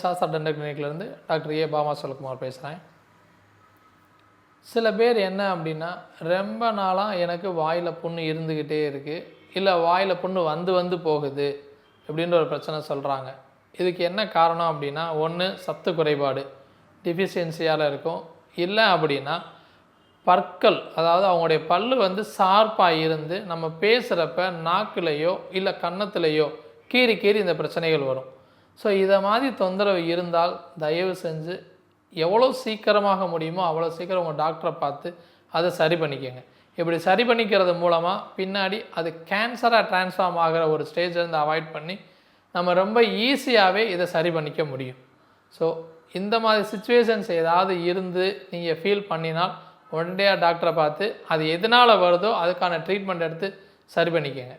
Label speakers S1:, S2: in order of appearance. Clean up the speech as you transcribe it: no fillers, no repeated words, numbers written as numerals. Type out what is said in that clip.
S1: Sastha dental கிளினிக்லேருந்து doctor A Bama Selvakumar பேசுகிறேன். சில பேர் என்ன அப்படின்னா, ரொம்ப நாளாக எனக்கு வாயில் புண்ணு இருந்துக்கிட்டே இருக்குது, இல்லை வாயில் புண்ணு வந்து போகுது அப்படின்ற ஒரு பிரச்சனை சொல்கிறாங்க. இதுக்கு என்ன காரணம் அப்படின்னா, ஒன்று சத்து குறைபாடு டிஃபிஷியன்சியால் இருக்கும், இல்லை அப்படின்னா பற்கள், அதாவது அவங்களுடைய பல்லு வந்து ஷார்ப்பாக இருந்து நம்ம பேசுகிறப்ப நாக்குலேயோ இல்லை கன்னத்துலேயோ கீறி இந்த பிரச்சனைகள் வரும். ஸோ இதை மாதிரி தொந்தரவு இருந்தால் தயவு செஞ்சு எவ்வளோ சீக்கிரமாக முடியுமோ அவ்வளோ சீக்கிரம் உங்கள் டாக்டரை பார்த்து அதை சரி பண்ணிக்கோங்க. இப்படி சரி பண்ணிக்கிறது மூலமாக பின்னாடி அது கேன்சராக ட்ரான்ஸ்ஃபார்ம் ஆகிற ஒரு ஸ்டேஜ்லேருந்து அவாய்ட் பண்ணி நம்ம ரொம்ப ஈஸியாகவே இதை சரி பண்ணிக்க முடியும். ஸோ இந்த மாதிரி சிச்சுவேஷன்ஸ் ஏதாவது இருந்து நீங்கள் ஃபீல் பண்ணினால் உடனடியாக டாக்டரை பார்த்து அது எதனால் வருதோ அதுக்கான ட்ரீட்மெண்ட் எடுத்து சரி பண்ணிக்கோங்க.